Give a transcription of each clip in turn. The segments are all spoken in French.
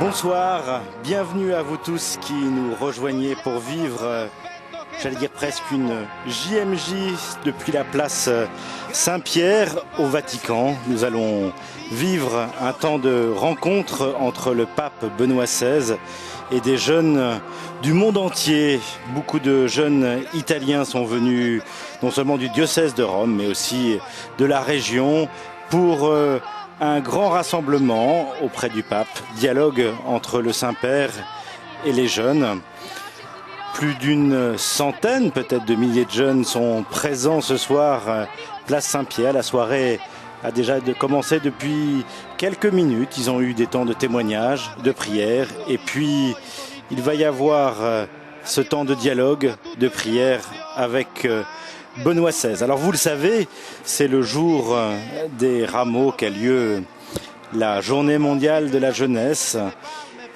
Bonsoir, bienvenue à vous tous qui nous rejoignez pour vivre, j'allais dire presque une JMJ depuis la place Saint-Pierre au Vatican. Nous allons vivre un temps de rencontre entre le pape Benoît XVI et des jeunes du monde entier. Beaucoup de jeunes italiens sont venus non seulement du diocèse de Rome mais aussi de la région pour un grand rassemblement auprès du pape, dialogue entre le Saint-Père et les jeunes. Plus d'une centaine, peut-être de milliers de jeunes sont présents ce soir, place Saint-Pierre. La soirée a déjà commencé depuis quelques minutes. Ils ont eu des temps de témoignage, de prière. Et puis, il va y avoir ce temps de dialogue, de prière avec Benoît XVI. Alors vous le savez, c'est le jour des rameaux qu'a lieu la journée mondiale de la jeunesse.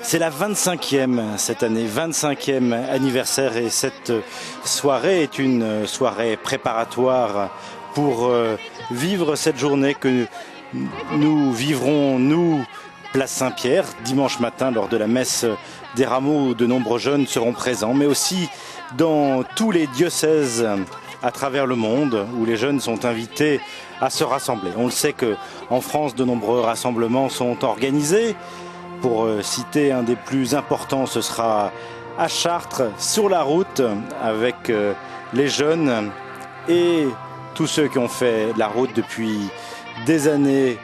C'est la 25e cette année, 25e anniversaire, et cette soirée est une soirée préparatoire pour vivre cette journée que nous vivrons, nous, place Saint-Pierre, dimanche matin lors de la messe des rameaux où de nombreux jeunes seront présents, mais aussi dans tous les diocèses à travers le monde où les jeunes sont invités à se rassembler. On le sait qu'en France, de nombreux rassemblements sont organisés. Pour citer un des plus importants, ce sera à Chartres, sur la route, avec les jeunes et tous ceux qui ont fait la route depuis des années,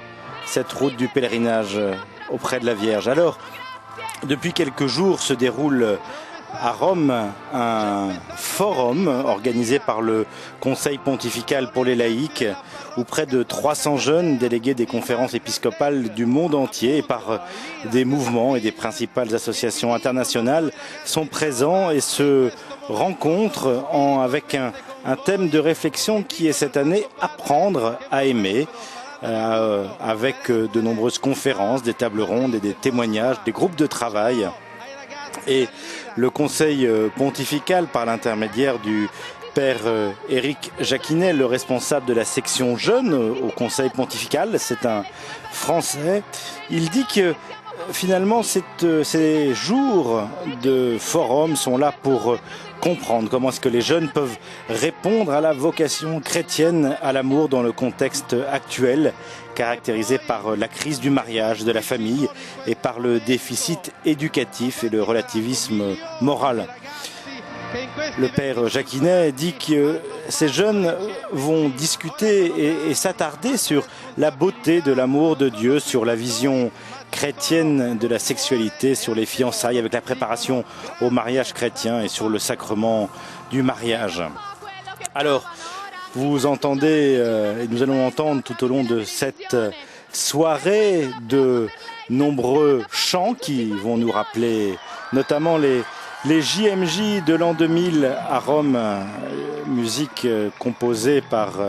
cette route du pèlerinage auprès de la Vierge. Alors, depuis quelques jours se déroule à Rome un forum organisé par le Conseil pontifical pour les laïcs, où près de 300 jeunes délégués des conférences épiscopales du monde entier et par des mouvements et des principales associations internationales sont présents et se rencontrent avec un thème de réflexion qui est cette année « Apprendre à aimer ». Avec de nombreuses conférences, des tables rondes et des témoignages, des groupes de travail. Et le Conseil pontifical, par l'intermédiaire du Père Éric Jacquinet, le responsable de la section jeunes au Conseil pontifical, c'est un Français, il dit que finalement ces jours de forum sont là pour comprendre comment est-ce que les jeunes peuvent répondre à la vocation chrétienne à l'amour dans le contexte actuel, caractérisé par la crise du mariage, de la famille et par le déficit éducatif et le relativisme moral. Le père Jacquinet dit que ces jeunes vont discuter et s'attarder sur la beauté de l'amour de Dieu, sur la vision chrétienne de la sexualité, sur les fiançailles avec la préparation au mariage chrétien et sur le sacrement du mariage. Alors, vous entendez, et nous allons entendre tout au long de cette soirée de nombreux chants qui vont nous rappeler notamment les JMJ de l'an 2000 à Rome, musique composée par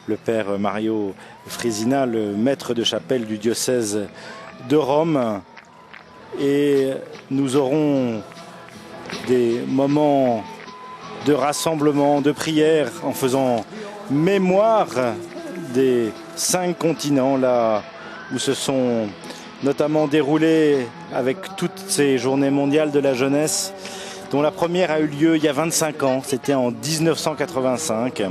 le père Mario Frisina, le maître de chapelle du diocèse de Rome. Et nous aurons des moments de rassemblement, de prière, en faisant mémoire des 5 continents là où se sont notamment déroulées avec toutes ces journées mondiales de la jeunesse, dont la première a eu lieu il y a 25 ans, c'était en 1985,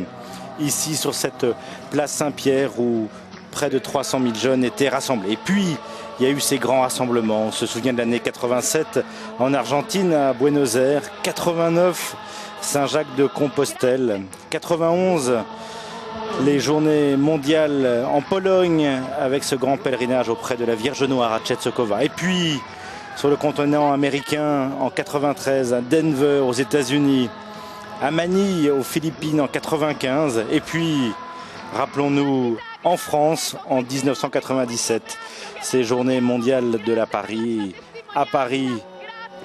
ici sur cette place Saint-Pierre où près de 300 000 jeunes étaient rassemblés. Et puis, il y a eu ces grands rassemblements. On se souvient de l'année 87 en Argentine, à Buenos Aires, 89, Saint-Jacques de Compostelle, 91, les journées mondiales en Pologne avec ce grand pèlerinage auprès de la Vierge Noire à Czestochowa. Et puis, sur le continent américain en 93, à Denver aux États-Unis, à Manille aux Philippines en 95. Et puis, rappelons-nous, en France en 1997, ces journées mondiales de la Paris, à Paris,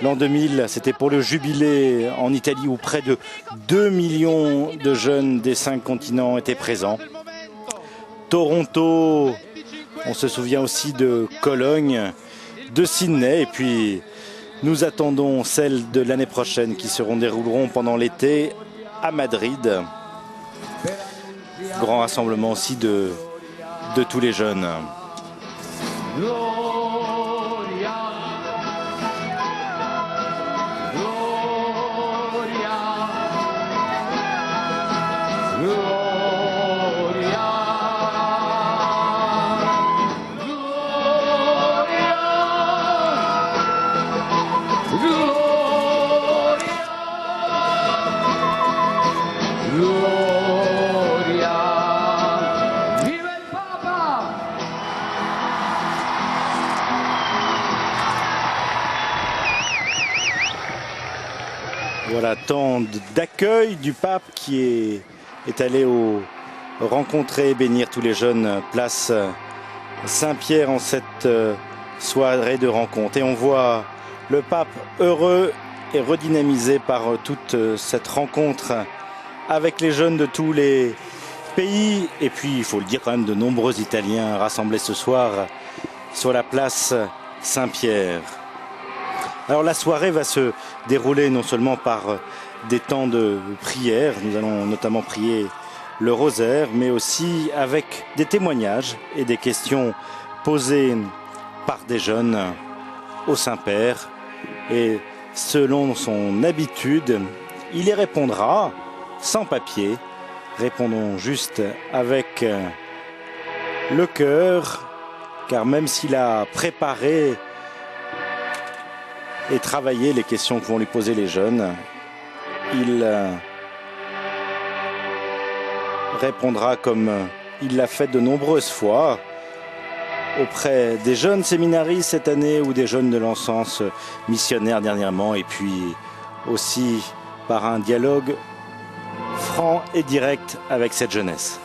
l'an 2000, c'était pour le jubilé en Italie où près de 2 millions de jeunes des 5 continents étaient présents. Toronto, on se souvient aussi de Cologne, de Sydney, et puis nous attendons celles de l'année prochaine qui se dérouleront pendant l'été à Madrid. Grand rassemblement aussi de tous les jeunes. Voilà, temps d'accueil du pape qui est allé rencontrer et bénir tous les jeunes place Saint-Pierre en cette soirée de rencontre. Et on voit le pape heureux et redynamisé par toute cette rencontre avec les jeunes de tous les pays. Et puis, il faut le dire quand même, de nombreux Italiens rassemblés ce soir sur la place Saint-Pierre. Alors la soirée va se dérouler non seulement par des temps de prière, nous allons notamment prier le rosaire, mais aussi avec des témoignages et des questions posées par des jeunes au Saint-Père. Et selon son habitude, il y répondra sans papier. Répondons juste avec le cœur, car même s'il a préparé et travailler les questions que vont lui poser les jeunes, il répondra comme il l'a fait de nombreuses fois auprès des jeunes séminaristes cette année ou des jeunes de l'Encens missionnaires dernièrement, et puis aussi par un dialogue franc et direct avec cette jeunesse.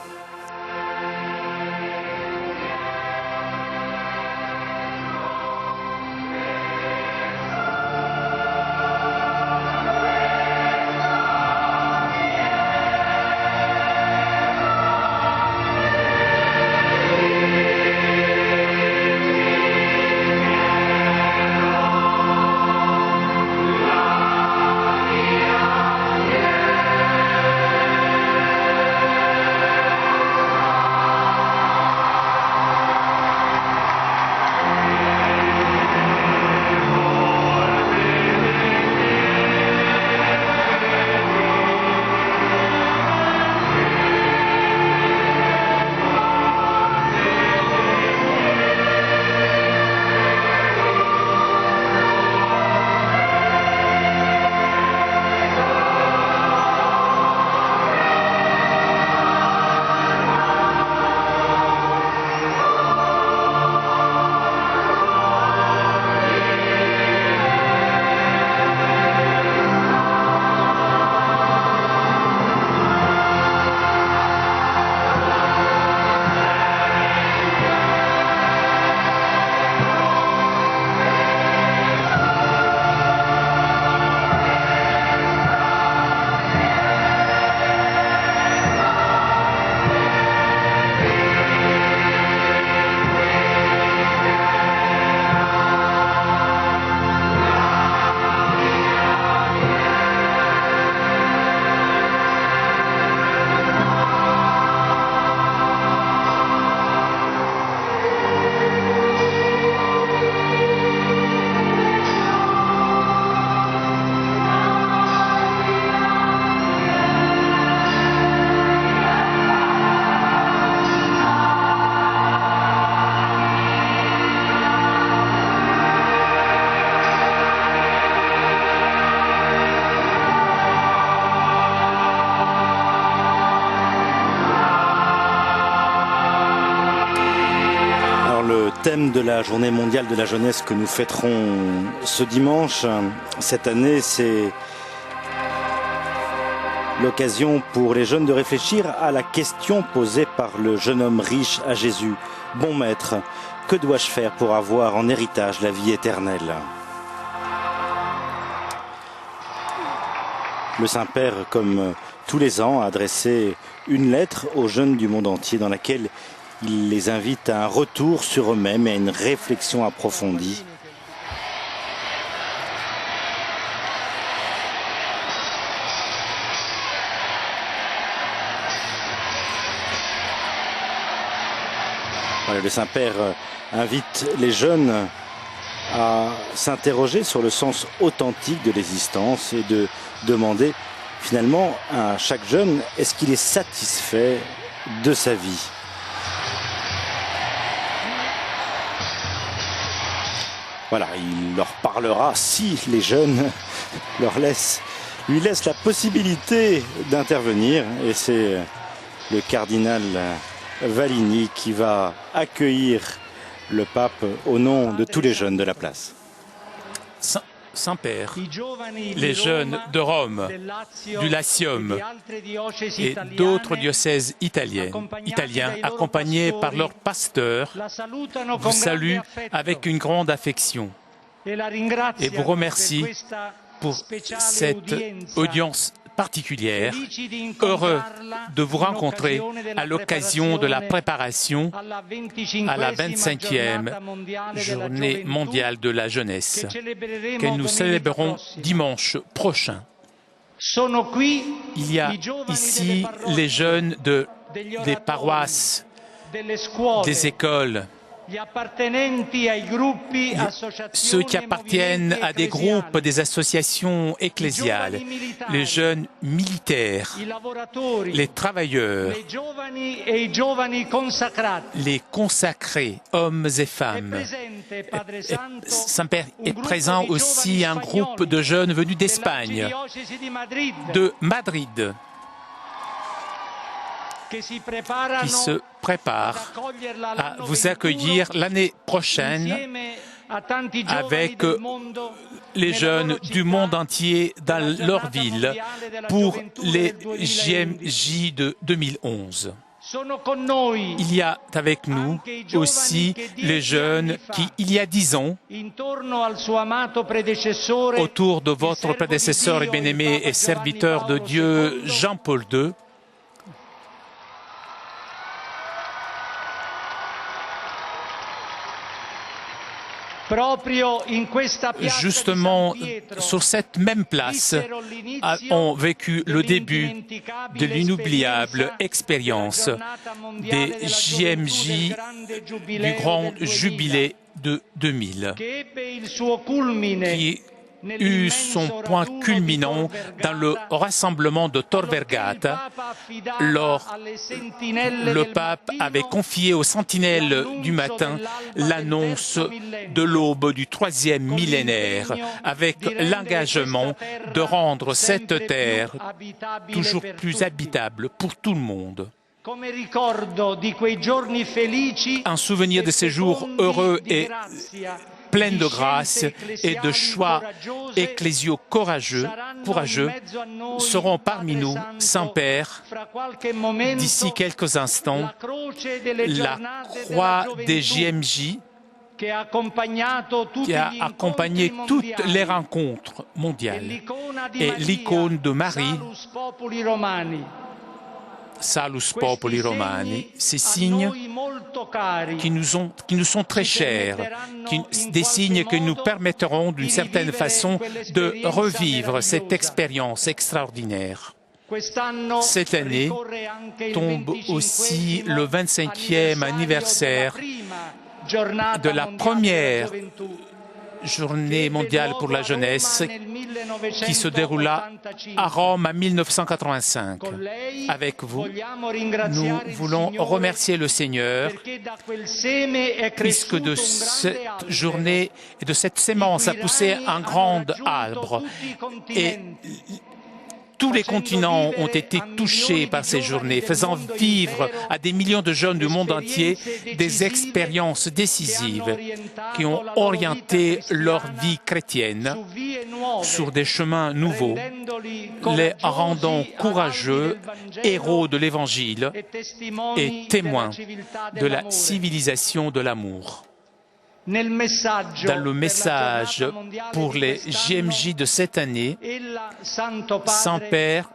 Le thème de la journée mondiale de la jeunesse que nous fêterons ce dimanche, cette année, c'est l'occasion pour les jeunes de réfléchir à la question posée par le jeune homme riche à Jésus. Bon maître, que dois-je faire pour avoir en héritage la vie éternelle? Le Saint-Père, comme tous les ans, a adressé une lettre aux jeunes du monde entier dans laquelle il les invite à un retour sur eux-mêmes et à une réflexion approfondie. Voilà, le Saint-Père invite les jeunes à s'interroger sur le sens authentique de l'existence et de demander finalement à chaque jeune, est-ce qu'il est satisfait de sa vie? Voilà, il leur parlera si les jeunes lui laissent la possibilité d'intervenir. Et c'est le cardinal Vallini qui va accueillir le pape au nom de tous les jeunes de la place. Saint-Père, les jeunes de Rome, du Latium et d'autres diocèses italiens, accompagnés par leurs pasteurs, vous saluent avec une grande affection et vous remercie pour cette audience particulière, heureux de vous rencontrer à l'occasion de la préparation à la 25e journée mondiale de la jeunesse que nous célébrerons dimanche prochain. Il y a ici les jeunes des paroisses, des écoles, ceux qui appartiennent à des groupes, des associations ecclésiales, les jeunes militaires, les travailleurs, les consacrés, hommes et femmes. Saint-Père est présent aussi un groupe de jeunes venus d'Espagne, de Madrid, qui se prépare à vous accueillir l'année prochaine avec les jeunes du monde entier dans leur ville pour les JMJ de 2011. Il y a avec nous aussi les jeunes qui, il y a 10 ans, autour de votre prédécesseur et bien-aimé et serviteur de Dieu Jean-Paul II, justement sur cette même place ont vécu le début de l'inoubliable expérience des JMJ du grand jubilé de 2000, qui eut son point culminant dans le rassemblement de Tor Vergata, lors le pape avait confié aux sentinelles du matin l'annonce de l'aube du 3e millénaire, avec l'engagement de rendre cette terre toujours plus habitable pour tout le monde. Un souvenir de ces jours heureux et plein de grâce et de choix ecclésiaux courageux seront parmi nous, Saint-Père, d'ici quelques instants, la croix des JMJ qui a accompagné toutes les rencontres mondiales et l'icône de Marie, Salus Populi Romani, ces signes qui nous sont très chers, des signes qui nous permettront d'une certaine façon de revivre cette expérience extraordinaire. Cette année tombe aussi le 25e anniversaire de la première journée mondiale pour la jeunesse qui se déroula à Rome en 1985. Avec vous, nous voulons remercier le Seigneur puisque de cette journée et de cette sémence a poussé un grand arbre et tous les continents ont été touchés par ces journées, faisant vivre à des millions de jeunes du monde entier des expériences décisives qui ont orienté leur vie chrétienne sur des chemins nouveaux, les rendant courageux, héros de l'Évangile et témoins de la civilisation de l'amour. Dans le message pour les JMJ de cette année, Saint-Père,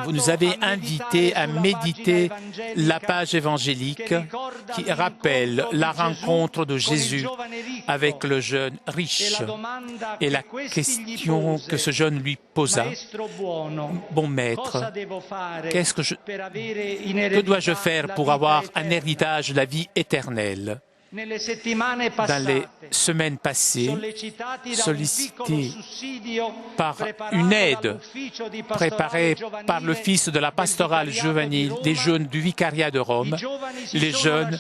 vous nous avez invités à méditer la page évangélique qui rappelle la rencontre de Jésus avec le jeune riche et la question que ce jeune lui posa. Bon maître, que dois-je faire pour avoir un héritage de la vie éternelle? Dans les semaines passées, sollicités par une aide préparée par l'Office de la pastorale juvénile des jeunes du vicariat de Rome, les jeunes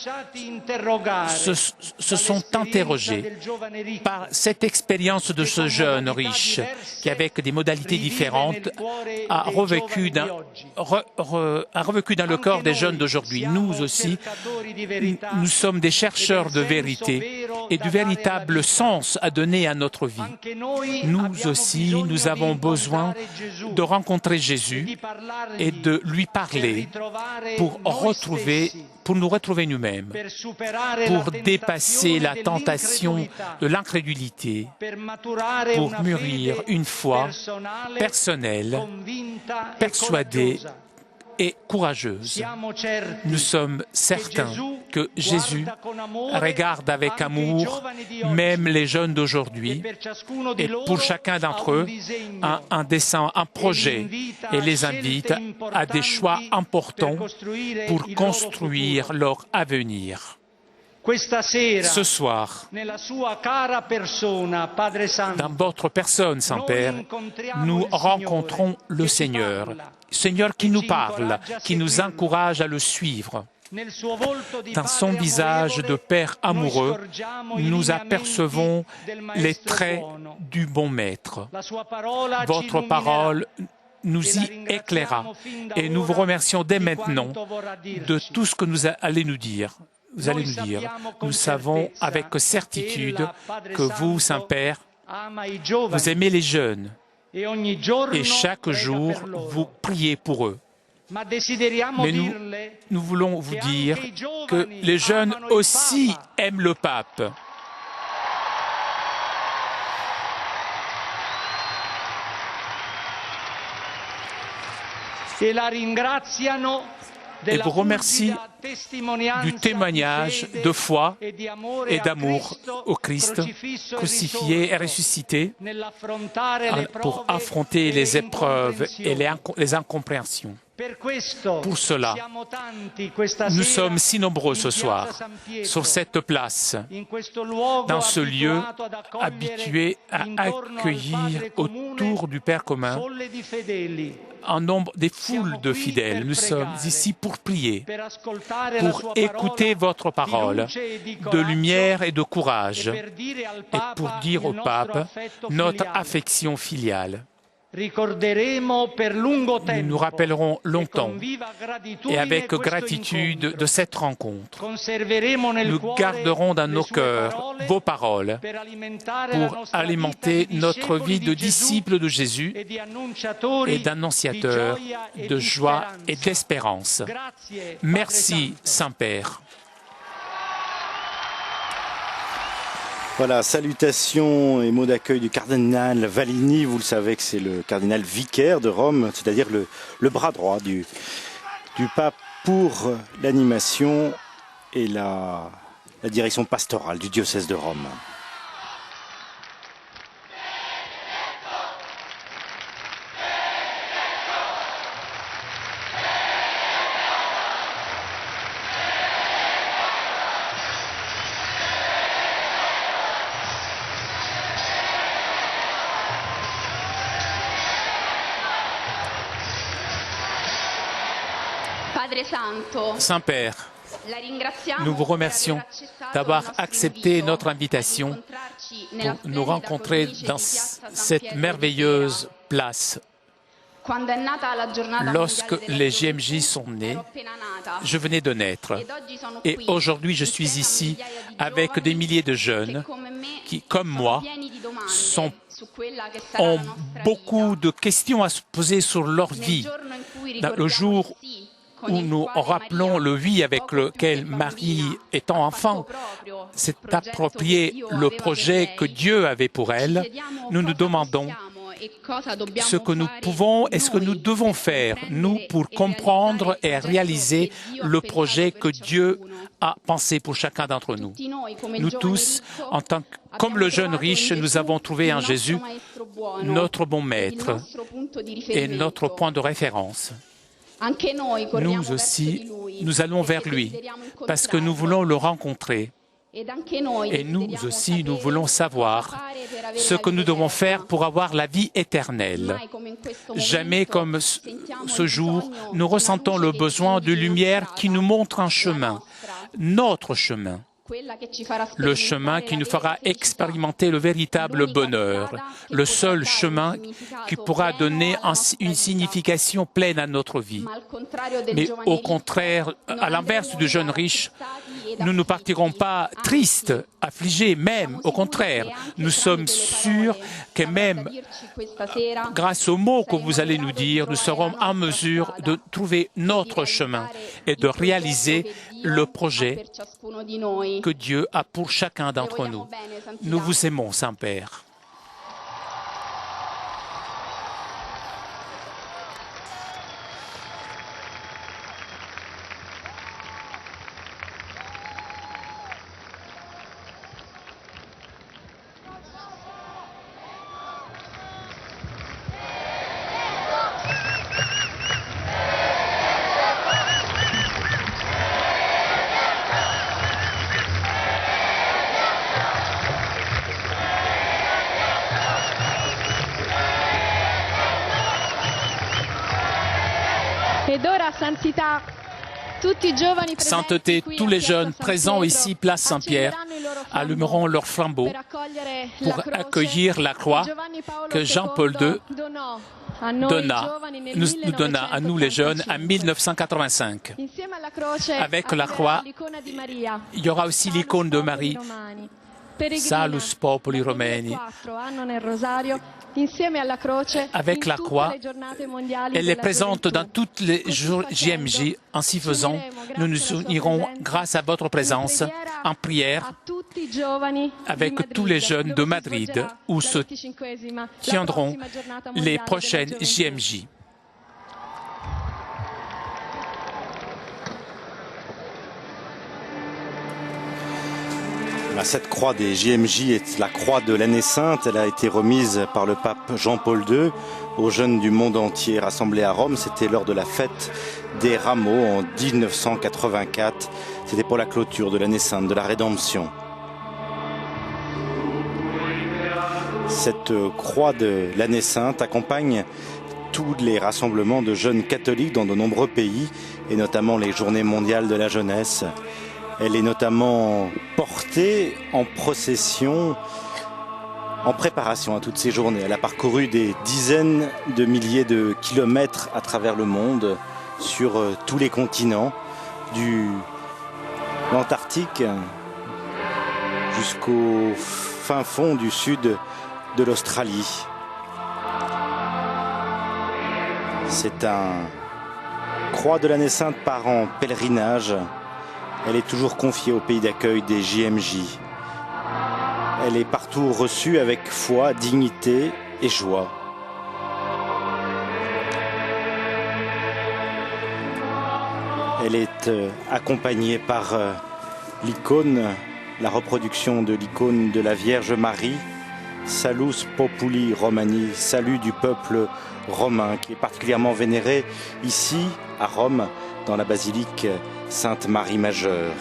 se sont interrogés par cette expérience de ce jeune riche qui, avec des modalités différentes, a revécu dans le corps des jeunes d'aujourd'hui. Nous aussi, nous sommes des chercheurs cœur de vérité et du véritable sens à donner à notre vie. Nous aussi, nous avons besoin de rencontrer Jésus et de lui parler pour nous retrouver nous-mêmes, pour dépasser la tentation de l'incrédulité, pour mûrir une foi personnelle, persuadée et courageuse. Nous sommes certains que Jésus regarde avec amour même les jeunes d'aujourd'hui et pour chacun d'entre eux un dessein, un projet et les invite à des choix importants pour construire leur avenir. Ce soir, dans votre personne, Saint-Père, nous rencontrons le Seigneur qui nous parle, qui nous encourage à le suivre. Dans son visage de Père amoureux, nous apercevons les traits du bon Maître. Votre parole nous y éclaira et nous vous remercions dès maintenant de tout ce que allez nous dire. Nous savons avec certitude que vous, Saint-Père, vous aimez les jeunes et chaque jour, vous priez pour eux. Mais nous voulons vous dire que les jeunes aussi aiment le pape. Et vous remercie du témoignage de foi et d'amour au Christ, crucifié et ressuscité, pour affronter les épreuves et les incompréhensions. Pour cela, nous sommes si nombreux ce soir, sur cette place, dans ce lieu habitué à accueillir autour du Père commun un nombre, des foules de fidèles. Nous sommes ici pour prier, pour écouter votre parole, de lumière et de courage, et pour dire au Pape notre affection filiale. Nous nous rappellerons longtemps et avec gratitude de cette rencontre. Nous garderons dans nos cœurs vos paroles pour alimenter notre vie de disciples de Jésus et d'annonciateurs de joie et d'espérance. Merci, Saint-Père. Voilà, salutations et mots d'accueil du cardinal Vallini. Vous le savez que c'est le cardinal vicaire de Rome, c'est-à-dire le bras droit du pape pour l'animation et la direction pastorale du diocèse de Rome. Saint-Père, nous vous remercions d'avoir accepté notre invitation pour nous rencontrer dans cette merveilleuse place. Lorsque les JMJ sont nés, je venais de naître. Et aujourd'hui, je suis ici avec des milliers de jeunes qui, comme moi, ont beaucoup de questions à se poser sur leur vie. Dans le jour où nous rappelons le oui avec lequel Marie, étant enfant, s'est approprié le projet que Dieu avait pour elle, nous nous demandons ce que nous pouvons et ce que nous devons faire, nous, pour comprendre et réaliser le projet que Dieu a pensé pour chacun d'entre nous. Nous tous, comme le jeune riche, nous avons trouvé en Jésus notre bon maître et notre point de référence. Nous aussi, nous allons vers lui parce que nous voulons le rencontrer. Et nous aussi, nous voulons savoir ce que nous devons faire pour avoir la vie éternelle. Jamais comme ce jour, nous ressentons le besoin de lumière qui nous montre un chemin, notre chemin. le chemin qui nous fera expérimenter le véritable bonheur, le seul chemin qui pourra donner une signification pleine à notre vie. Mais au contraire, à l'inverse du jeune riche, nous ne partirons pas tristes, affligés, même au contraire. Nous sommes sûrs que même grâce aux mots que vous allez nous dire, nous serons en mesure de trouver notre chemin et de réaliser le projet que Dieu a pour chacun d'entre nous. Nous vous aimons, Saint-Père. Sainteté, tous les jeunes présents ici, place Saint-Pierre, allumeront leurs flambeaux pour accueillir la croix que Jean-Paul II nous donna à nous les jeunes en 1985. Avec la croix, il y aura aussi l'icône de Marie. Salus populi Romani. Avec la croix, elle est présente dans toutes les JMJ. Ainsi faisant, nous nous unirons grâce à votre présence en prière avec tous les jeunes de Madrid où se tiendront les prochaines JMJ. Cette croix des JMJ est la croix de l'année sainte. Elle a été remise par le pape Jean-Paul II aux jeunes du monde entier rassemblés à Rome. C'était lors de la fête des Rameaux en 1984. C'était pour la clôture de l'année sainte de la Rédemption. Cette croix de l'année sainte accompagne tous les rassemblements de jeunes catholiques dans de nombreux pays, et notamment les journées mondiales de la jeunesse. Elle est notamment portée en procession en préparation à toutes ces journées. Elle a parcouru des dizaines de milliers de kilomètres à travers le monde, sur tous les continents, de l'Antarctique jusqu'au fin fond du sud de l'Australie. C'est un croix de l'année sainte part en pèlerinage. Elle est toujours confiée au pays d'accueil des JMJ. Elle est partout reçue avec foi, dignité et joie. Elle est accompagnée par l'icône, la reproduction de l'icône de la Vierge Marie, Salus Populi Romani, salut du peuple romain, qui est particulièrement vénérée ici à Rome, dans la basilique Sainte-Marie Majeure.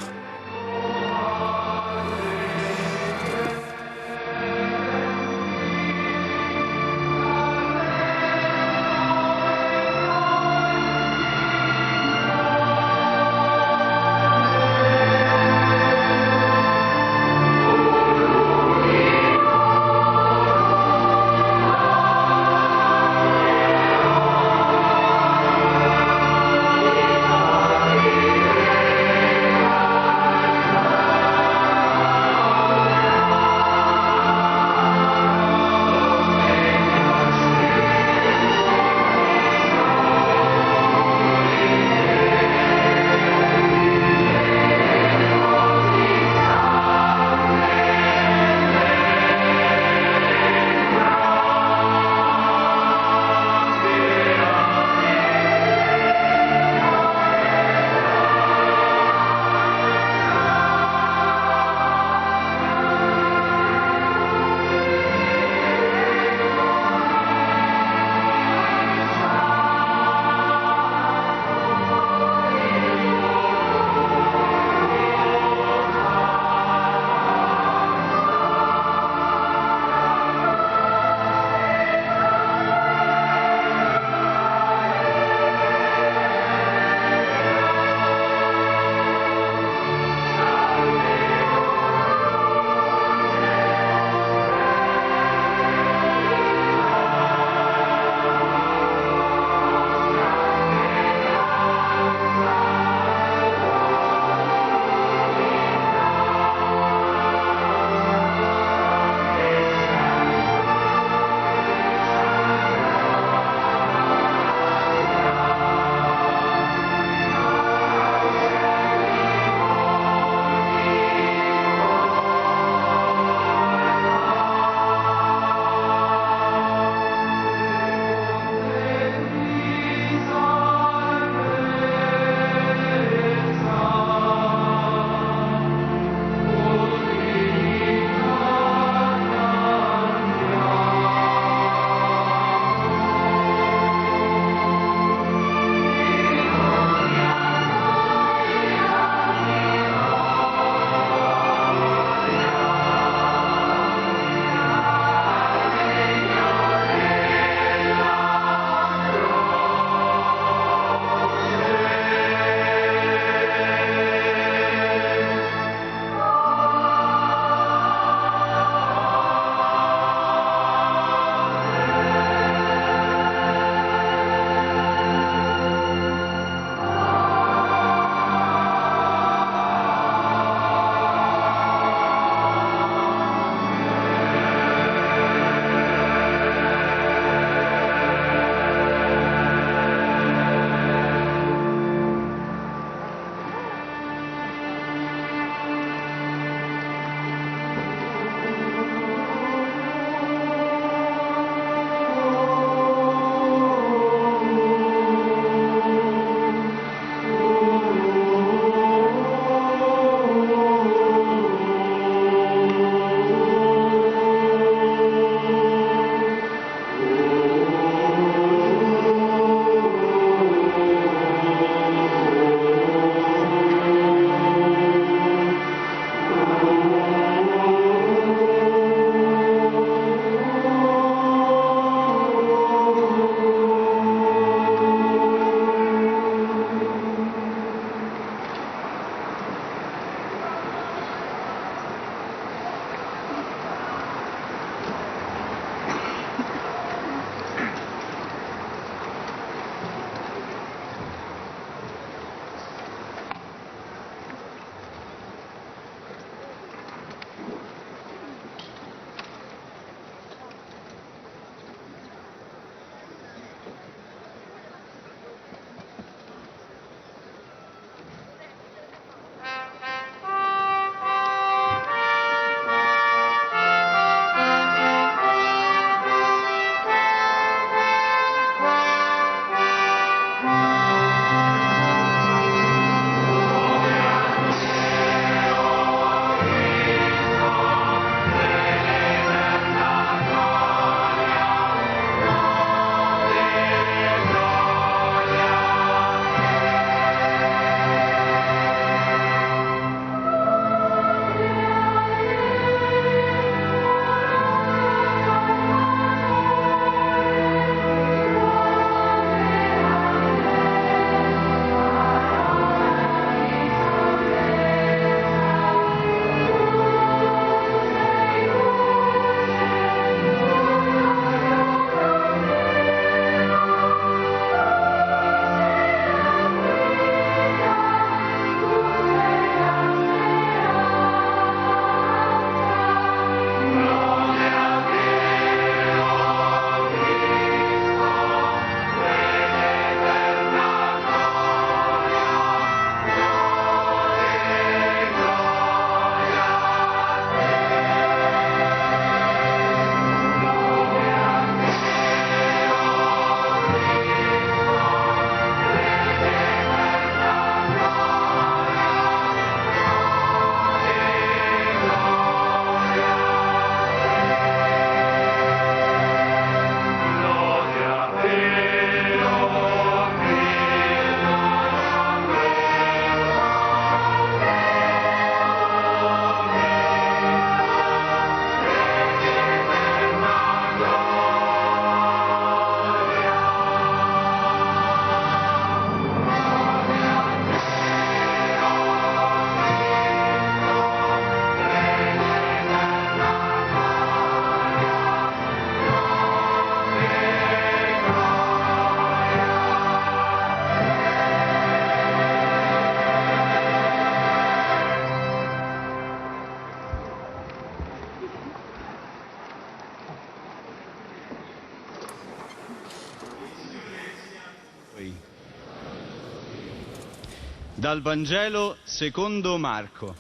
Dal Vangelo secondo Marco.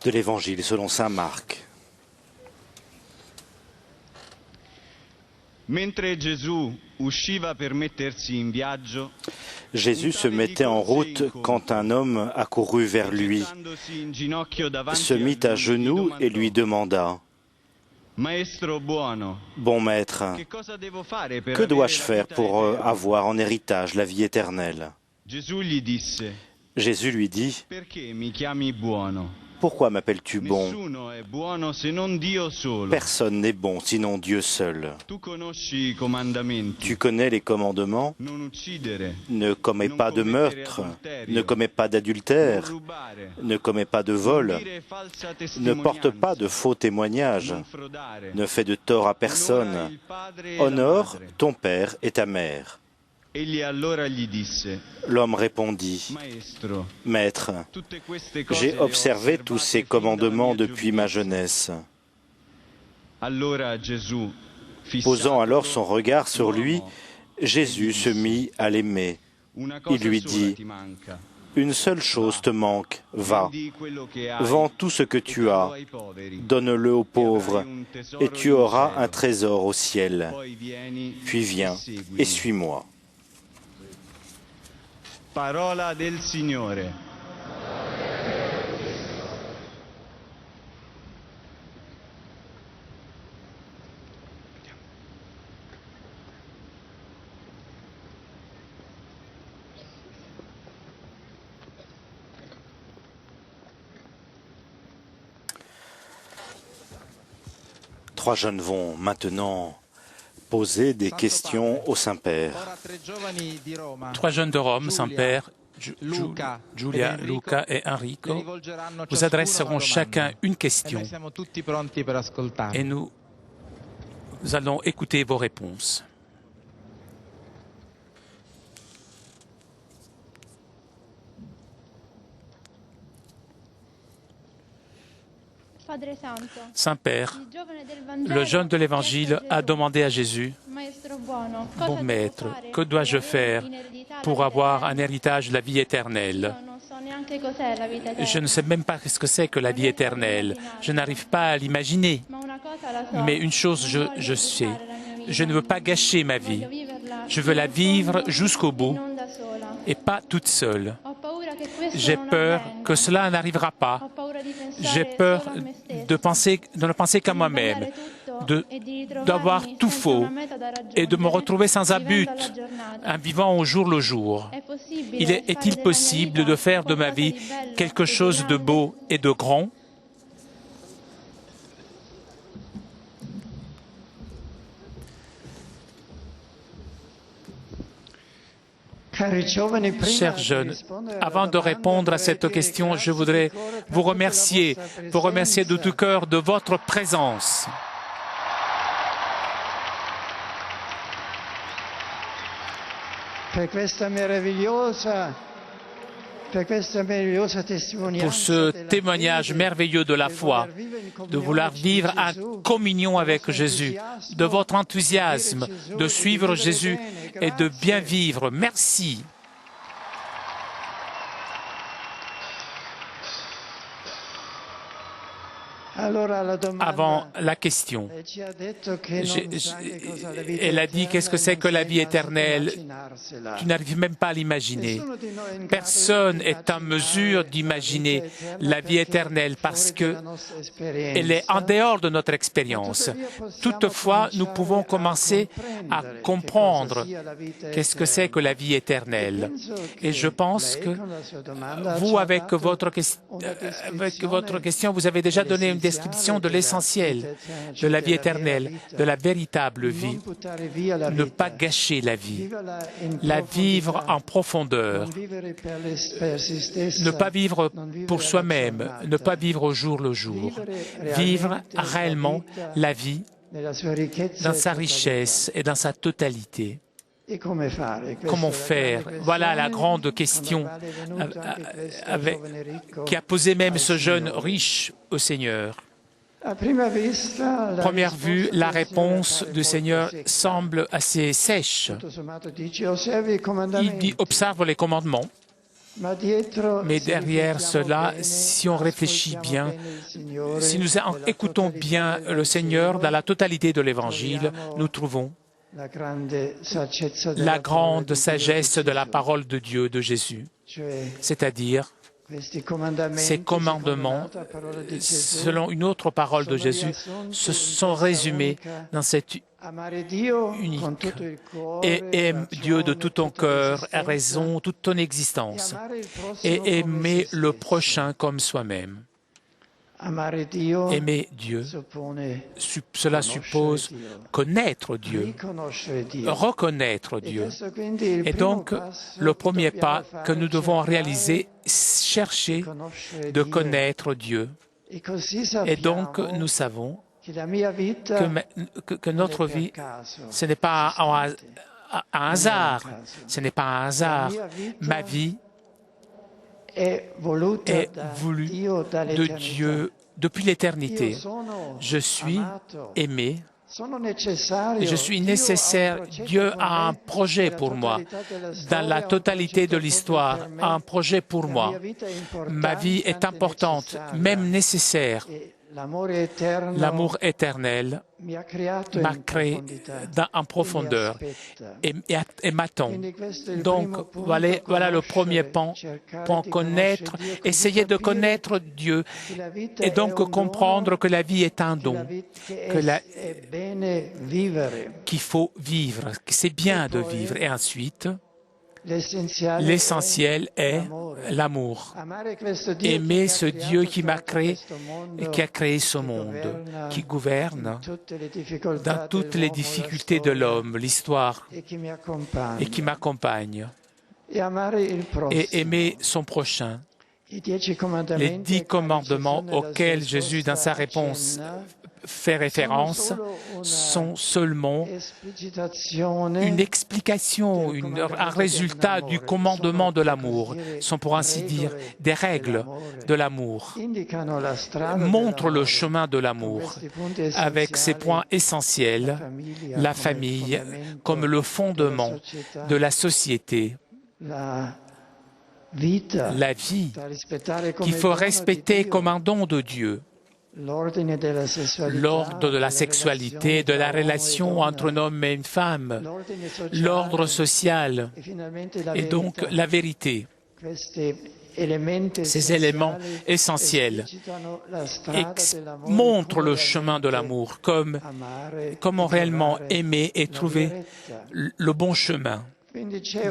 De l'Évangile selon saint Marc. Mentre Gesù usciva per mettersi in viaggio, Jésus se mettait en route quand un homme accourut vers lui, se mit à genoux et lui demanda: Maestro buono, Bon maître, che cosa devo fare per que dois-je avere la faire vita pour eterna? avoir en héritage la vie éternelle? Gesù gli disse: Jésus lui dit: Perché mi chiami buono? Pourquoi m'appelles-tu bon? Nessuno è buono se non Dio solo. Personne n'est bon sinon Dieu seul. Tu conosci i comandamenti. Tu connais les commandements: Non uccidere, ne commets non pas de commettere meurtre, adulterio, ne commets pas non d'adultère, rubare, ne commets pas de non vol, dire falsa ne testimonianza, porte pas de faux témoignages, non frodare, ne fais de tort à onora personne, il padre e la honore madre. ton père et ta mère. Egli allora gli disse: L'homme répondit: Maestro, Maître, tutte queste cose j'ai le ho observé tous osservate ces fin dalla commandements mia depuis ma giovinezza. jeunesse. Allora Gesù, Posant alors son fissatolo, regard sur lui, l'uomo, Jésus se mit à l'aimer. una Il cosa lui sola dit: ti manca. Une seule chose te manque, va, Vendi quello che hai, vends tout ce que e tu dallo as, ai poveri, donne-le aux e pauvres, avrai un tesoro et tu in auras cielo. un trésor au ciel. Poi vieni Puis viens e seguimi. et suis-moi. Parola del Signore. Trois jeunes vont maintenant poser des questions au Saint-Père. Trois jeunes de Rome, Saint-Père, Giulia, Luca et Enrico, vous adresseront chacun une question et nous allons écouter vos réponses. Saint-Père, le jeune de l'Évangile a demandé à Jésus: Bon maître, que dois-je faire pour avoir un héritage de la vie éternelle? Je ne sais même pas ce que c'est que la vie éternelle. Je n'arrive pas à l'imaginer. Mais une chose, je sais. Je ne veux pas gâcher ma vie. Je veux la vivre jusqu'au bout et pas toute seule. J'ai peur que cela n'arrivera pas. J'ai peur de ne penser qu'à moi-même, d'avoir tout faux et de me retrouver sans un but, en vivant au jour le jour. Est-il possible de faire de ma vie quelque chose de beau et de grand? Chers jeunes, avant de répondre à cette question, je voudrais vous remercier de tout cœur de votre présence. Pour ce témoignage merveilleux de la foi, de vouloir vivre en communion avec Jésus, de votre enthousiasme de suivre Jésus et de bien vivre. Merci. Avant la question, elle a dit: qu'est-ce que c'est que la vie éternelle? Tu n'arrives même pas à l'imaginer. Personne n'est en mesure d'imaginer la vie éternelle parce qu'elle est en dehors de notre expérience. Toutefois, nous pouvons commencer à comprendre qu'est-ce que c'est que la vie éternelle. Et je pense que vous, avec votre question, vous avez déjà donné une description de l'essentiel de la vie éternelle, de la véritable vie. Ne pas gâcher la vie, la vivre en profondeur, ne pas vivre pour soi-même, ne pas vivre au jour le jour, vivre réellement la vie dans sa richesse et dans sa totalité. Comment faire? Voilà la grande question qui a posé même ce jeune riche au Seigneur. Première vue, la réponse du Seigneur semble assez sèche. Il dit: observe les commandements Mais derrière cela, si on réfléchit bien, si nous écoutons bien le Seigneur dans la totalité de l'Évangile, nous trouvons la grande sagesse de la parole de Dieu, de Jésus, c'est-à-dire ces commandements, selon une autre parole de Jésus, se sont résumés dans cette unique. Et aime Dieu de tout ton cœur, à raison, toute ton existence. Et aimer le prochain comme soi-même. Aimer Dieu, cela suppose connaître Dieu, reconnaître Dieu. Et donc, le premier pas que nous devons réaliser, chercher de connaître Dieu. Et donc, nous savons que notre vie, ce n'est pas un hasard. Ce n'est pas un hasard. Ma vie est voulu de Dieu depuis l'éternité. Je suis aimé et je suis nécessaire. Dieu a un projet pour moi. Dans la totalité de l'histoire, un projet pour moi. Ma vie est importante, même nécessaire. L'amour éternel m'a créé en profondeur et m'attend. Donc, voilà le premier point, connaître, essayer de connaître Dieu et donc comprendre que la vie est un don, qu'il faut vivre, que c'est bien de vivre. Et ensuite, l'essentiel est l'amour. Aimer ce Dieu qui m'a créé et qui a créé ce monde, qui gouverne dans toutes les difficultés de l'homme, l'histoire, et qui m'accompagne. Et aimer son prochain. Les 10 commandements auxquels Jésus, dans sa réponse, fait référence sont seulement une explication, un résultat du commandement de l'amour, sont pour ainsi dire des règles de l'amour, montrent le chemin de l'amour avec ses points essentiels, la famille comme le fondement de la société, la vie qu'il faut respecter comme un don de Dieu. L'ordre de la sexualité, de la relation entre un homme et une femme, l'ordre social et donc la vérité. Ces éléments essentiels montrent le chemin de l'amour, comment réellement aimer et trouver le bon chemin.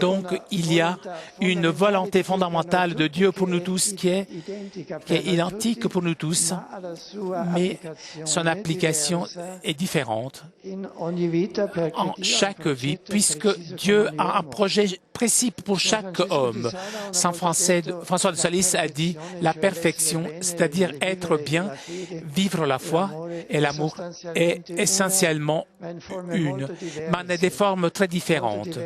Donc, il y a une volonté fondamentale de Dieu pour nous tous qui est identique pour nous tous, mais son application est différente en chaque vie, puisque Dieu a un projet précis pour chaque homme. Saint François de Sales a dit la perfection, c'est-à-dire être bien, vivre la foi et l'amour est essentiellement une, mais en a des formes très différentes.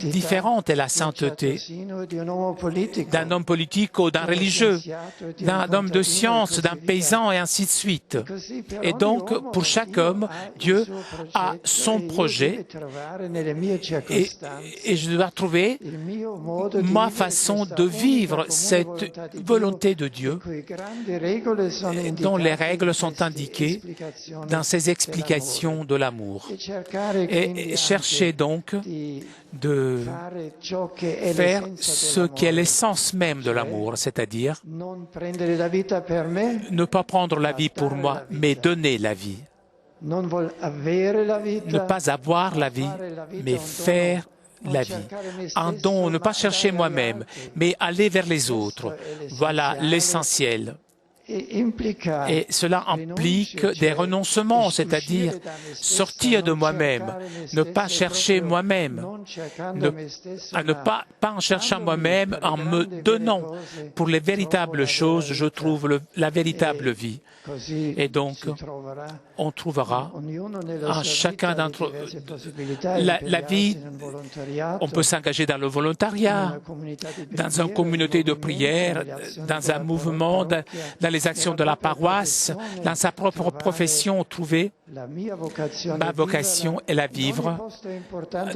Différente est la sainteté d'un homme politique ou d'un religieux, d'un homme de science, d'un paysan et ainsi de suite. Et donc, pour chaque homme, Dieu a son projet et je dois trouver ma façon de vivre cette volonté de Dieu dont les règles sont indiquées dans ces explications de l'amour. Et chercher donc de faire ce qui est l'essence même de l'amour, c'est-à-dire ne pas prendre la vie pour moi, mais donner la vie. Ne pas avoir la vie, mais faire la vie. Un don, ne pas chercher moi-même, mais aller vers les autres. Voilà l'essentiel. Et cela implique des renoncements, c'est-à-dire sortir de moi-même, ne pas chercher moi-même, ne pas en cherchant moi-même, en me donnant pour les véritables choses, je trouve la véritable vie. Et donc, on trouvera en chacun d'entre la vie, on peut s'engager dans le volontariat, dans une communauté de prière, dans un mouvement, dans les actions de la paroisse, dans sa propre profession, trouver ma vocation et la vivre.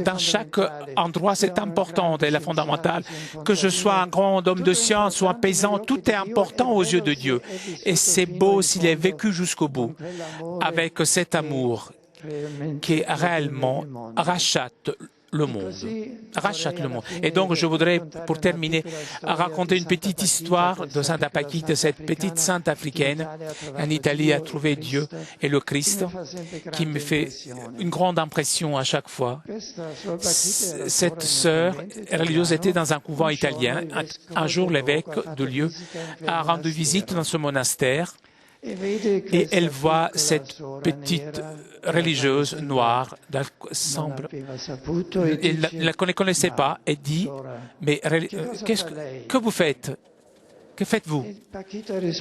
Dans chaque endroit, c'est important et fondamental. Que je sois un grand homme de science ou un paysan, tout est important aux yeux de Dieu. Et c'est beau s'il est vécu jusqu'au bout, avec cet amour qui réellement rachète le monde. Et donc, je voudrais, pour terminer, raconter une petite histoire de Santa Paquita, cette petite sainte africaine en Italie a trouvé Dieu et le Christ, qui me fait une grande impression à chaque fois. Cette sœur religieuse était dans un couvent italien. Un jour, l'évêque de lieu a rendu visite dans ce monastère. Et elle voit cette petite religieuse noire, semble, elle ne la connaissait pas, et dit, mais que vous faites? Que faites-vous?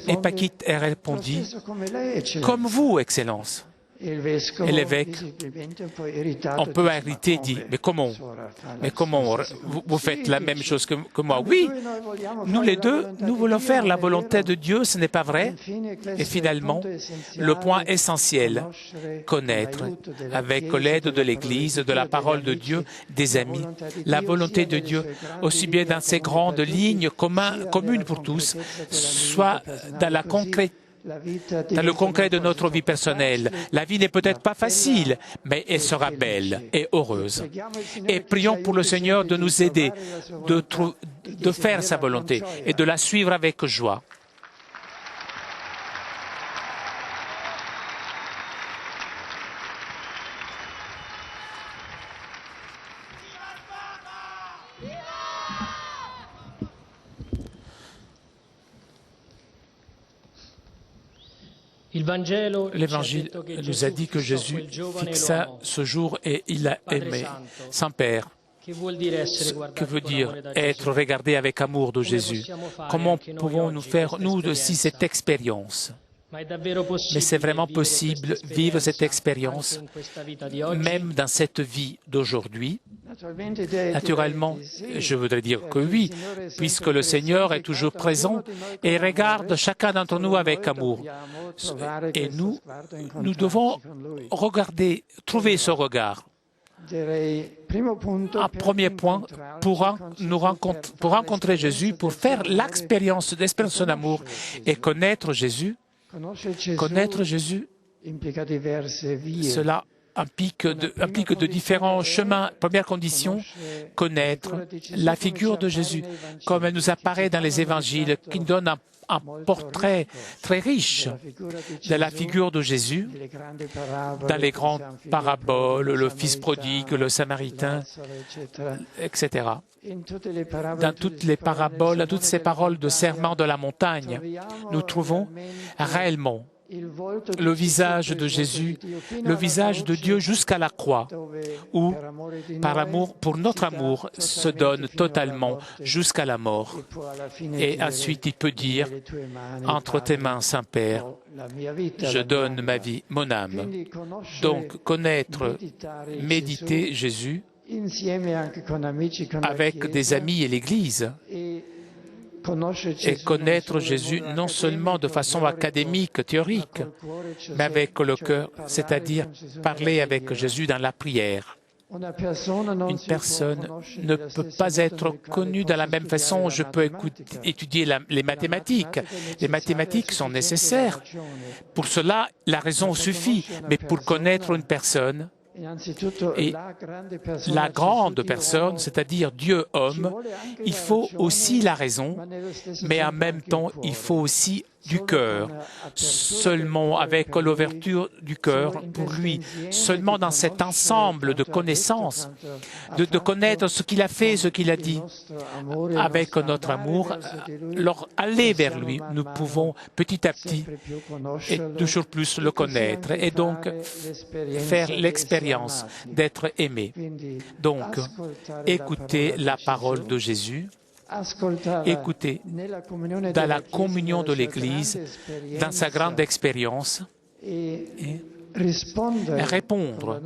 Et Paquita répondit, comme vous, Excellence. Et l'évêque, un peu irrité, dit, mais comment vous faites la même chose que moi? Oui, nous les deux, nous voulons faire la volonté de Dieu, ce n'est pas vrai? Et finalement, le point essentiel, connaître, avec l'aide de l'Église, de la parole de Dieu, des amis, la volonté de Dieu, aussi bien dans ces grandes lignes communes pour tous, soit dans le concret de notre vie personnelle. La vie n'est peut-être pas facile, mais elle sera belle et heureuse. Et prions pour le Seigneur de nous aider, de faire sa volonté et de la suivre avec joie. L'Évangile nous a dit que Jésus fixa ce jour et il l'a aimé. Saint Père, que veut dire être regardé avec amour de Jésus? Comment pouvons-nous faire, nous aussi, cette expérience? Mais c'est vraiment possible de vivre cette expérience, même dans cette vie d'aujourd'hui. Naturellement, je voudrais dire que oui, puisque le Seigneur est toujours présent et regarde chacun d'entre nous avec amour. Et nous devons regarder, trouver ce regard. Un premier point, pour rencontrer Jésus, pour faire l'expérience d'espérer son amour et connaître Jésus, cela implique de différents chemins. Première condition, connaître la figure de Jésus, comme elle nous apparaît dans les évangiles, qui nous donne un portrait très riche de la figure de Jésus, dans les grandes paraboles, le Fils prodigue, le Samaritain, etc. Dans toutes les paraboles, dans toutes ces paroles de serment de la montagne, nous trouvons réellement le visage de Jésus, le visage de Dieu jusqu'à la croix, où, par amour, pour notre amour, se donne totalement jusqu'à la mort. Et ensuite, il peut dire, entre tes mains, Saint-Père, je donne ma vie, mon âme. Donc, connaître, méditer Jésus avec des amis et l'Église, et connaître Jésus non seulement de façon académique, théorique, mais avec le cœur, c'est-à-dire parler avec Jésus dans la prière. Une personne ne peut pas être connue de la même façon. Je peux étudier les mathématiques. Les mathématiques sont nécessaires. Pour cela, la raison suffit. Mais pour connaître une personne, et la grande personne, c'est-à-dire Dieu homme, il faut aussi la raison, mais en même temps, il faut aussi du cœur, seulement avec l'ouverture du cœur pour lui, seulement dans cet ensemble de connaissances, de connaître ce qu'il a fait, ce qu'il a dit. Avec notre amour, aller vers lui, nous pouvons petit à petit et toujours plus le connaître et donc faire l'expérience d'être aimé. Donc, écoutez la parole de Jésus, écoutez dans la communion de l'Église, dans sa grande expérience, et répondre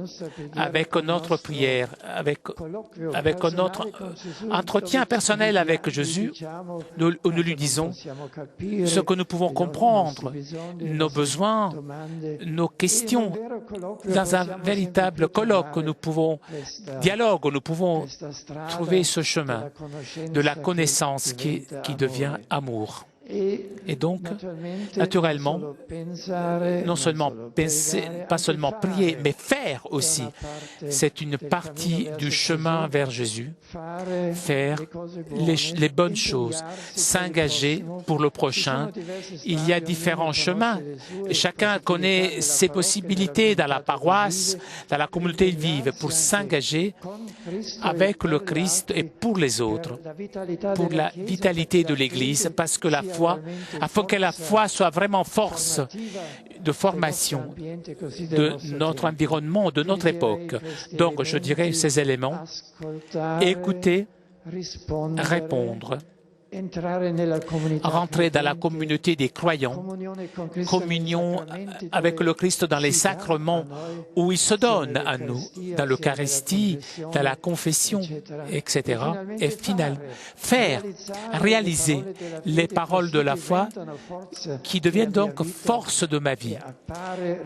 avec notre prière, avec notre entretien personnel avec Jésus, nous lui disons ce que nous pouvons comprendre, nos besoins, nos questions, dans un véritable colloque, dialogue, nous pouvons trouver ce chemin de la connaissance qui devient amour. Et donc, naturellement, non seulement penser, pas seulement prier, mais faire aussi. C'est une partie du chemin vers Jésus. Faire les bonnes choses, s'engager pour le prochain. Il y a différents chemins. Chacun connaît ses possibilités dans la paroisse, dans la communauté vive, pour s'engager avec le Christ et pour les autres, pour la vitalité de l'Église, parce que la foi, afin que la foi soit vraiment force de formation de notre environnement, de notre époque. Donc, je dirais ces éléments: écouter, répondre, rentrer dans la communauté des croyants, communion avec le Christ dans les sacrements où il se donne à nous, dans l'Eucharistie, dans la confession, etc. Et finalement, réaliser les paroles de la foi qui deviennent donc force de ma vie.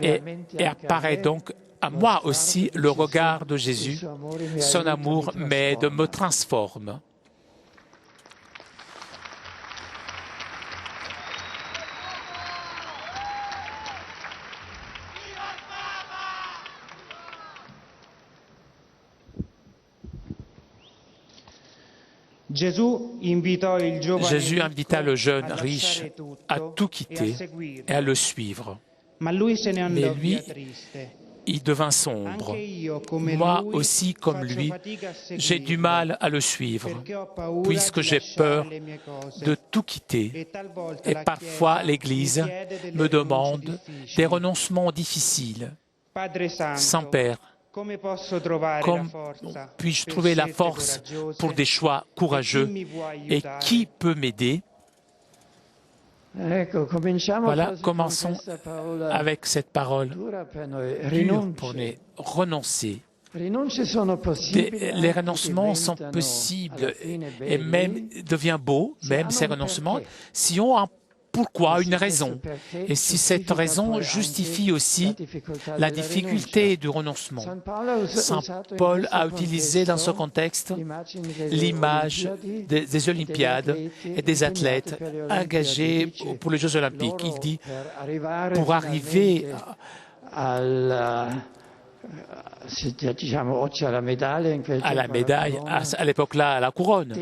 Et apparaît donc à moi aussi le regard de Jésus. Son amour m'aide, me transforme. Jésus invita le jeune riche à tout quitter et à le suivre. Mais lui, il devint sombre. Moi aussi, comme lui, j'ai du mal à le suivre, puisque j'ai peur de tout quitter. Et parfois, l'Église me demande des renoncements difficiles. Saint-Père, comment puis-je trouver la force pour des choix courageux et qui peut m'aider? Voilà, commençons avec cette parole dure pour nous: renoncer. Les renoncements sont possibles et même devient beau, même ces renoncements, si on a pourquoi, une raison. Et si cette raison justifie aussi la difficulté du renoncement. Saint Paul a utilisé dans ce contexte l'image des Olympiades et des athlètes engagés pour les Jeux Olympiques. Il dit, pour arriver à la médaille, à l'époque-là, à la couronne,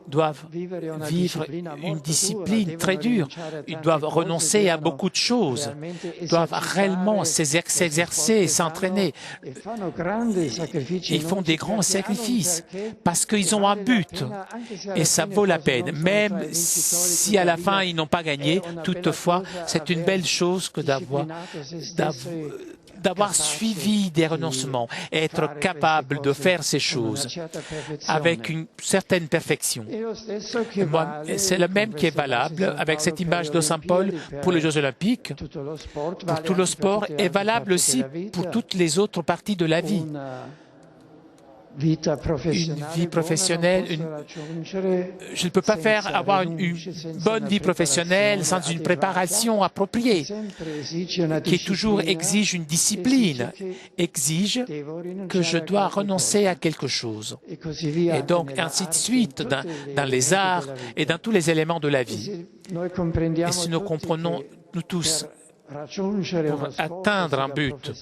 doivent vivre une discipline très dure. Ils doivent renoncer à beaucoup de choses, doivent réellement s'exercer, s'entraîner. Ils font des grands sacrifices parce qu'ils ont un but et ça vaut la peine. Même si à la fin ils n'ont pas gagné, toutefois, c'est une belle chose que d'avoir suivi des renoncements, être capable de faire ces choses avec une certaine perfection. C'est le même qui est valable avec cette image de Saint Paul pour les Jeux Olympiques, pour tout le sport, et valable aussi pour toutes les autres parties de la vie. Une vie professionnelle, je ne peux pas avoir une bonne vie professionnelle sans une préparation appropriée, qui toujours exige une discipline, exige que je dois renoncer à quelque chose. Et donc, ainsi de suite, dans les arts et dans tous les éléments de la vie. Et si nous comprenons, nous tous, pour atteindre un but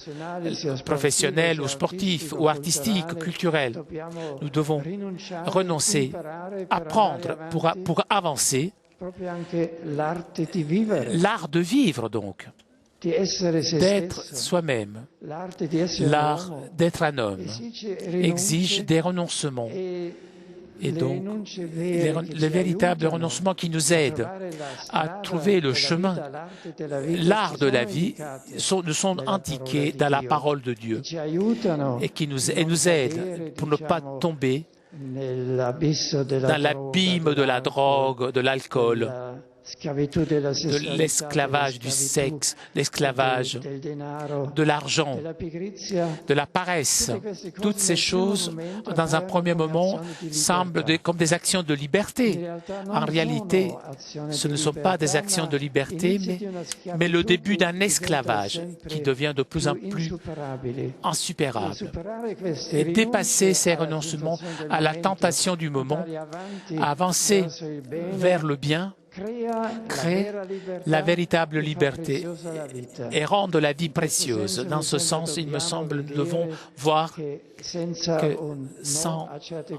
professionnel ou sportif ou artistique, culturel, nous devons renoncer, apprendre pour avancer l'art de vivre donc, d'être soi-même, l'art d'être un homme, exige des renoncements. Et donc, les véritables renoncements qui nous aident à trouver le chemin, l'art de la vie, nous sont indiqués dans la parole de Dieu et qui nous aident pour ne pas tomber dans l'abîme de la drogue, de l'alcool de l'esclavage du sexe, l'esclavage de l'argent, de la paresse. Toutes ces choses, dans un premier moment, semblent comme des actions de liberté. En réalité, ce ne sont pas des actions de liberté, mais le début d'un esclavage qui devient de plus en plus insupérable. Et dépasser ces renoncements à la tentation du moment, avancer vers le bien, crée la véritable liberté et rendre la vie précieuse. Dans ce sens, il me semble, nous devons voir que sans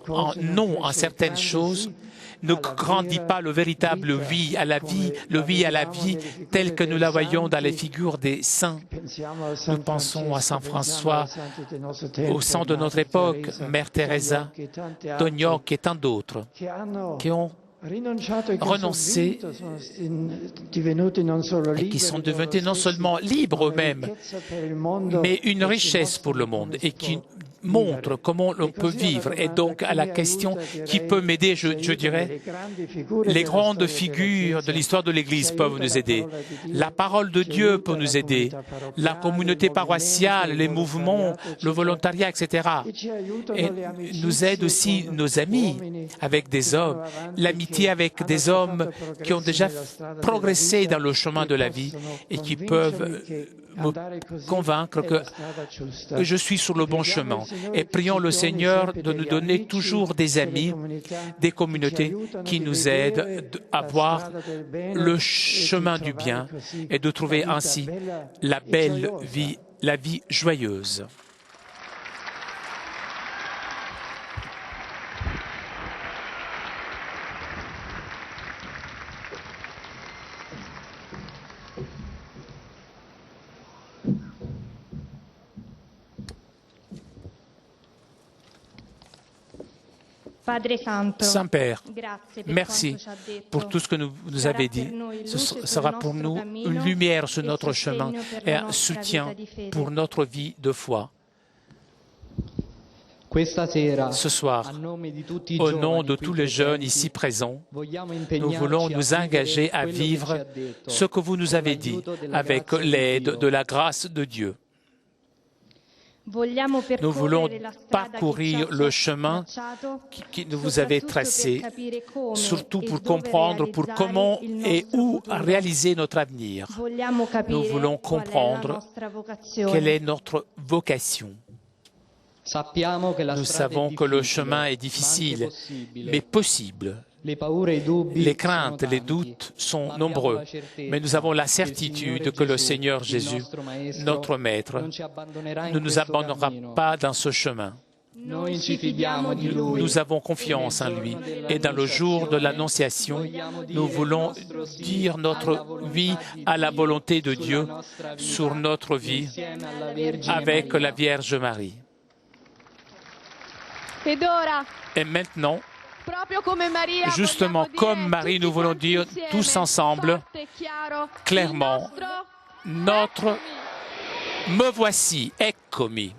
un non à certaines choses, ne grandit pas le véritable oui à la vie, le oui à la vie tel que nous la voyons dans les figures des saints. Nous pensons à Saint François, au sang de notre époque, Mère Teresa, Dognoc et tant d'autres, qui ont renoncé et qui sont devenus non seulement libres eux-mêmes, mais une richesse pour le monde et qui montre comment l'on peut vivre. Et donc, à la question qui peut m'aider, je dirais, les grandes figures de l'histoire de l'Église peuvent nous aider. La parole de Dieu peut nous aider. La communauté paroissiale, les mouvements, le volontariat, etc. Et nous aident aussi nos amis avec des hommes, l'amitié avec des hommes qui ont déjà progressé dans le chemin de la vie et qui peuvent me convaincre que je suis sur le bon chemin. Et prions le Seigneur de nous donner toujours des amis, des communautés qui nous aident à voir le chemin du bien et de trouver ainsi la belle vie, la vie joyeuse. Saint-Père, merci pour tout ce que vous avez dit. Ce sera pour nous une lumière sur notre chemin et un soutien pour notre vie de foi. Ce soir, au nom de tous les jeunes ici présents, nous voulons nous engager à vivre ce que vous nous avez dit avec l'aide de la grâce de Dieu. Nous voulons parcourir le chemin que vous avez tracé, surtout pour comprendre comment et où réaliser notre avenir. Nous voulons comprendre quelle est notre vocation. Nous savons que le chemin est difficile, mais possible. Les craintes, les doutes sont nombreux, mais nous avons la certitude que le Seigneur Jésus, notre Maître, ne nous abandonnera pas dans ce chemin. Nous avons confiance en lui et dans le jour de l'Annonciation, nous voulons dire notre oui à la volonté de Dieu sur notre vie avec la Vierge Marie. Et maintenant, justement, comme Marie, nous voulons dire tous ensemble, clairement, notre « Me voici, eccomi ».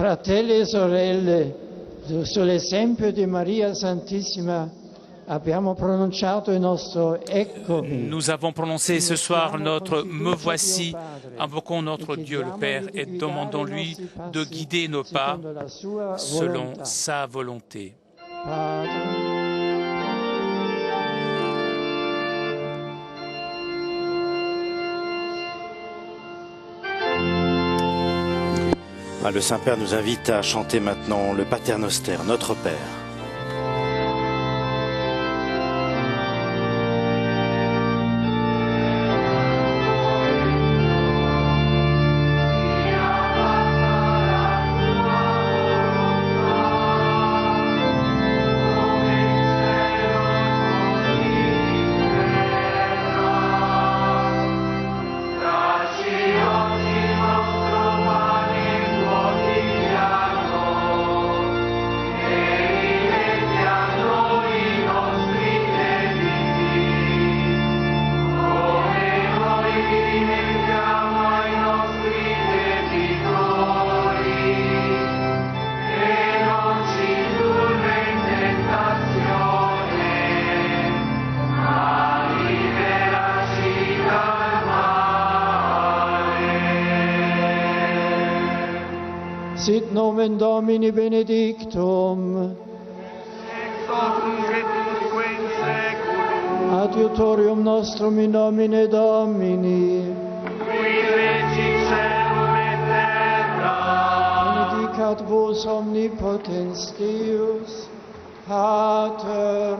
Fratelli e sorelle, sull'esempio di Maria Santissima, abbiamo pronunciato il nostro eccomi. Nous avons prononcé ce soir notre Me voici, invoquons notre Dieu le Père et demandons-lui de guider nos pas selon sa volonté. Le Saint-Père nous invite à chanter maintenant le Pater Noster, notre Père. Sit nomen Domini benedictum, ex hoc nunc et usque in saeculum, adiutorium nostrum in nomine Domini, qui regi caelum et terra, benedicat vos omnipotens Deus, Pater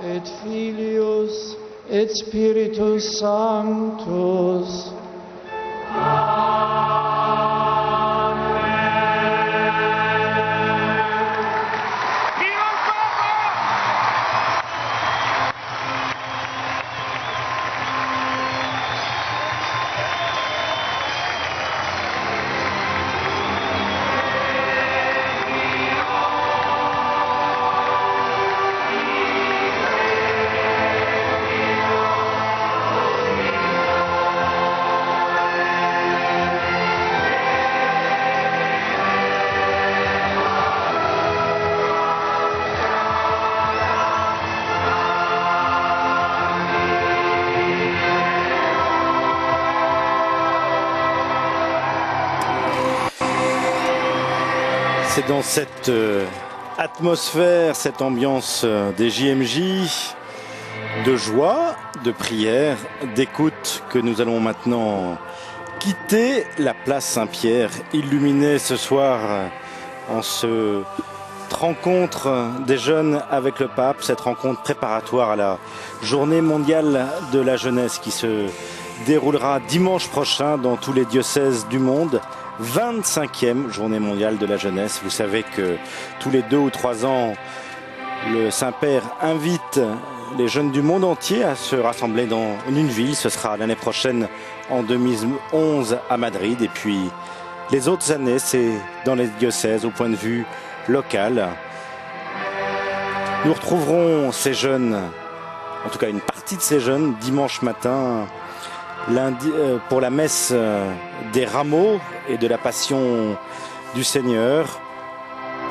et Filius et Spiritus Sanctus. C'est dans cette atmosphère, cette ambiance des JMJ, de joie, de prière, d'écoute, que nous allons maintenant quitter la place Saint-Pierre, illuminée ce soir en cette rencontre des jeunes avec le pape, cette rencontre préparatoire à la journée mondiale de la jeunesse qui se déroulera dimanche prochain dans tous les diocèses du monde. 25e journée mondiale de la jeunesse. Vous savez que tous les 2 ou 3 ans, le Saint-Père invite les jeunes du monde entier à se rassembler dans une ville. Ce sera l'année prochaine en 2011 à Madrid. Et puis les autres années, c'est dans les diocèses au point de vue local. Nous retrouverons ces jeunes, en tout cas une partie de ces jeunes, dimanche matin, lundi, pour la messe des rameaux et de la passion du Seigneur.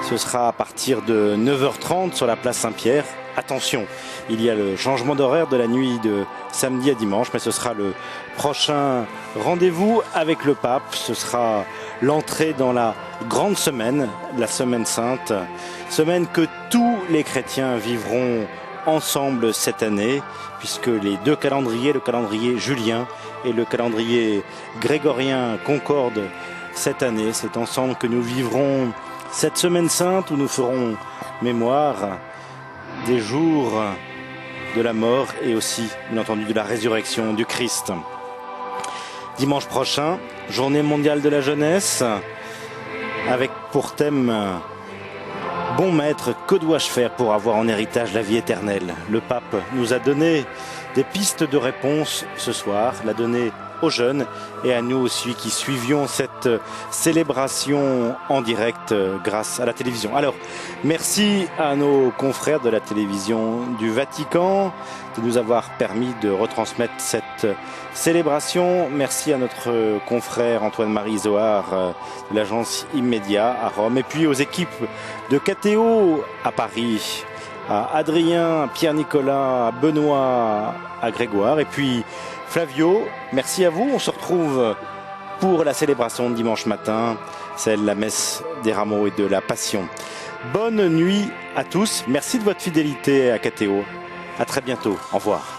Ce sera à partir de 9h30 sur la place Saint-Pierre. Attention, il y a le changement d'horaire de la nuit de samedi à dimanche, mais ce sera le prochain rendez-vous avec le pape. Ce sera l'entrée dans la grande semaine, la semaine sainte, semaine que tous les chrétiens vivront ensemble cette année, puisque les 2 calendriers, le calendrier julien et le calendrier grégorien, concordent cette année. C'est ensemble que nous vivrons cette semaine sainte où nous ferons mémoire des jours de la mort et aussi, bien entendu, de la résurrection du Christ. Dimanche prochain, journée mondiale de la jeunesse, avec pour thème Bon maître, que dois-je faire pour avoir en héritage la vie éternelle? Le pape nous a donné des pistes de réponse ce soir, l'a donné aux jeunes et à nous aussi qui suivions cette célébration en direct grâce à la télévision. Alors, merci à nos confrères de la télévision du Vatican de nous avoir permis de retransmettre cette cette célébration. Merci à notre confrère Antoine-Marie Zohar de l'agence Immédia à Rome, et puis aux équipes de KTO à Paris, à Adrien, à Pierre-Nicolas, à Benoît, à Grégoire, et puis Flavio, merci à vous. On se retrouve pour la célébration de dimanche matin, celle de la messe des rameaux et de la Passion. Bonne nuit à tous. Merci de votre fidélité à KTO. À très bientôt. Au revoir.